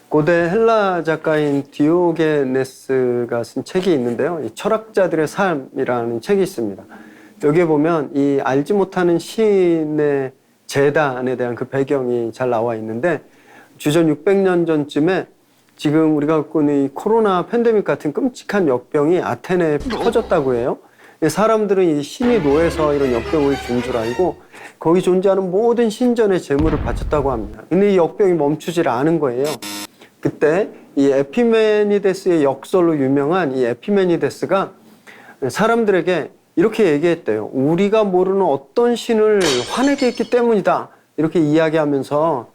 고대 헬라 작가인 디오게네스가 쓴 책이 있는데요. 이 철학자들의 삶이라는 책이 있습니다. 여기에 보면 이 알지 못하는 신의 재단에 대한 그 배경이 잘 나와 있는데, 주전 600년 전쯤에 지금 우리가 갖고 있는 이 코로나 팬데믹 같은 끔찍한 역병이 아테네에 퍼졌다고 해요. 사람들은 이 신이 노해서 이런 역병을 준 줄 알고 거기 존재하는 모든 신전에 제물을 바쳤다고 합니다. 근데 이 역병이 멈추질 않은 거예요. 그때 이 에피메니데스의 역설로 유명한 이 에피메니데스가 사람들에게 이렇게 얘기했대요. 우리가 모르는 어떤 신을 화내게 했기 때문이다. 이렇게 이야기하면서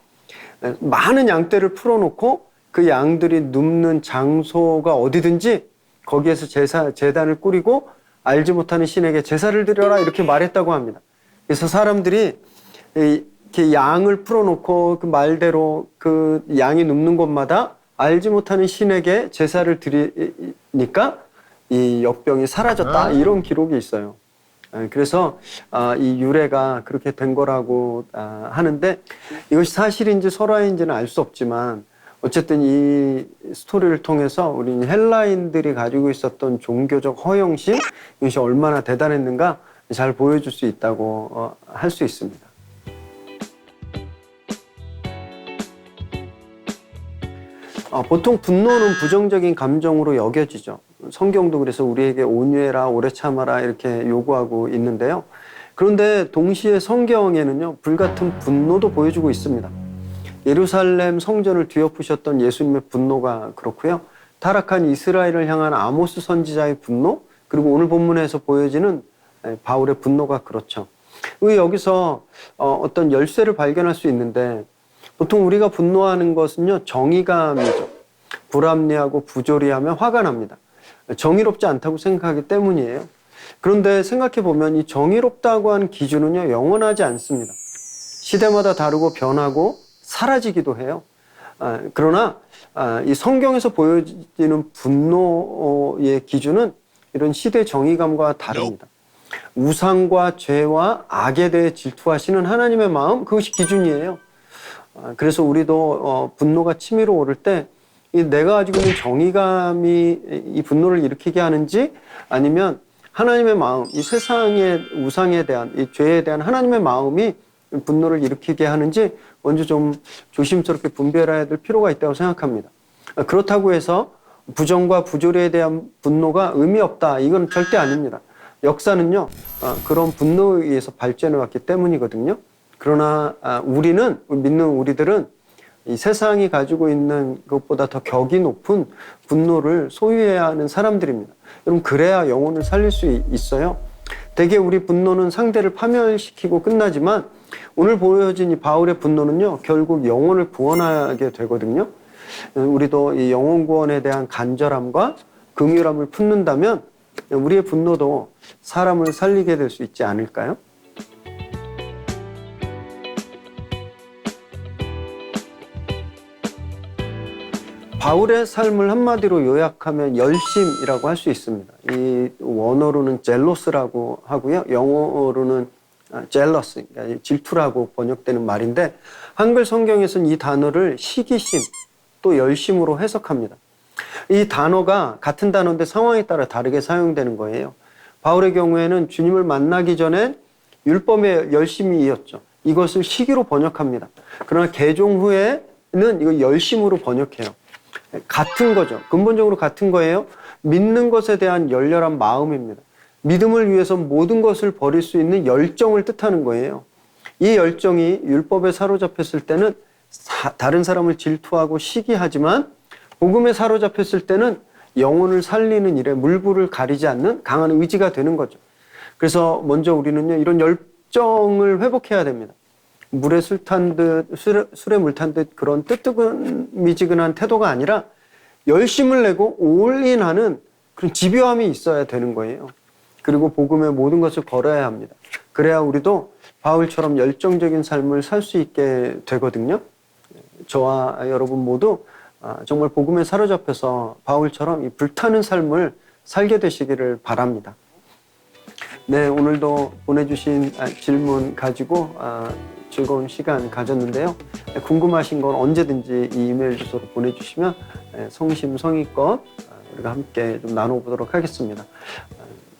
많은 양떼를 풀어놓고 그 양들이 눕는 장소가 어디든지 거기에서 제단을 꾸리고 알지 못하는 신에게 제사를 드려라 이렇게 말했다고 합니다. 그래서 사람들이 이렇게 양을 풀어놓고 그 말대로 그 양이 눕는 곳마다 알지 못하는 신에게 제사를 드리니까 이 역병이 사라졌다, 이런 기록이 있어요. 그래서 이 유래가 그렇게 된 거라고 하는데, 이것이 사실인지 설화인지는 알 수 없지만 어쨌든 이 스토리를 통해서 우리 헬라인들이 가지고 있었던 종교적 허영심, 이것이 얼마나 대단했는가 잘 보여줄 수 있다고 할 수 있습니다. 보통 분노는 부정적인 감정으로 여겨지죠. 성경도 그래서 우리에게 온유해라, 오래 참아라 이렇게 요구하고 있는데요. 그런데 동시에 성경에는요, 불같은 분노도 보여주고 있습니다. 예루살렘 성전을 뒤엎으셨던 예수님의 분노가 그렇고요. 타락한 이스라엘을 향한 아모스 선지자의 분노, 그리고 오늘 본문에서 보여지는 바울의 분노가 그렇죠. 여기서 어떤 열쇠를 발견할 수 있는데, 보통 우리가 분노하는 것은요, 정의감이죠. 불합리하고 부조리하면 화가 납니다. 정의롭지 않다고 생각하기 때문이에요. 그런데 생각해 보면 이 정의롭다고 하는 기준은요, 영원하지 않습니다. 시대마다 다르고 변하고 사라지기도 해요. 그러나 이 성경에서 보여지는 분노의 기준은 이런 시대 정의감과 다릅니다. 우상과 죄와 악에 대해 질투하시는 하나님의 마음, 그것이 기준이에요. 그래서 우리도 분노가 치밀어 오를 때 내가 가지고 있는 정의감이 이 분노를 일으키게 하는지, 아니면 하나님의 마음, 이 세상의 우상에 대한, 이 죄에 대한 하나님의 마음이 분노를 일으키게 하는지 먼저 좀 조심스럽게 분별해야 될 필요가 있다고 생각합니다. 그렇다고 해서 부정과 부조리에 대한 분노가 의미 없다, 이건 절대 아닙니다. 역사는요, 그런 분노에 의해서 발전해 왔기 때문이거든요. 그러나 우리는, 믿는 우리들은 이 세상이 가지고 있는 것보다 더 격이 높은 분노를 소유해야 하는 사람들입니다. 여러분, 그래야 영혼을 살릴 수 있어요. 대개 우리 분노는 상대를 파멸시키고 끝나지만, 오늘 보여진 이 바울의 분노는요, 결국 영혼을 구원하게 되거든요. 우리도 이 영혼 구원에 대한 간절함과 긍휼함을 품는다면 우리의 분노도 사람을 살리게 될 수 있지 않을까요? 바울의 삶을 한마디로 요약하면 열심이라고 할 수 있습니다. 이 원어로는 젤로스라고 하고요, 영어로는 jealous, 그러니까 질투라고 번역되는 말인데, 한글 성경에서는 이 단어를 시기심, 또 열심으로 해석합니다. 이 단어가 같은 단어인데 상황에 따라 다르게 사용되는 거예요. 바울의 경우에는 주님을 만나기 전에 율법의 열심이었죠. 이것을 시기로 번역합니다. 그러나 개종 후에는 이거 열심으로 번역해요. 같은 거죠. 근본적으로 같은 거예요. 믿는 것에 대한 열렬한 마음입니다. 믿음을 위해서 모든 것을 버릴 수 있는 열정을 뜻하는 거예요. 이 열정이 율법에 사로잡혔을 때는 다른 사람을 질투하고 시기하지만, 복음에 사로잡혔을 때는 영혼을 살리는 일에 물불을 가리지 않는 강한 의지가 되는 거죠. 그래서 먼저 우리는요, 이런 열정을 회복해야 됩니다. 물에 술 탄 듯, 술에 물 탄 듯 그런 뜨뜨미지근한 태도가 아니라 열심을 내고 올인하는 그런 집요함이 있어야 되는 거예요. 그리고 복음의 모든 것을 걸어야 합니다. 그래야 우리도 바울처럼 열정적인 삶을 살 수 있게 되거든요. 저와 여러분 모두 정말 복음에 사로잡혀서 바울처럼 이 불타는 삶을 살게 되시기를 바랍니다. 네, 오늘도 보내주신 질문 가지고 즐거운 시간 가졌는데요. 궁금하신 건 언제든지 이 이메일 주소로 보내주시면 성심성의껏 우리가 함께 좀 나눠보도록 하겠습니다.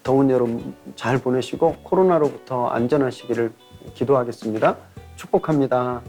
더운 여름 잘 보내시고 코로나로부터 안전하시기를 기도하겠습니다. 축복합니다.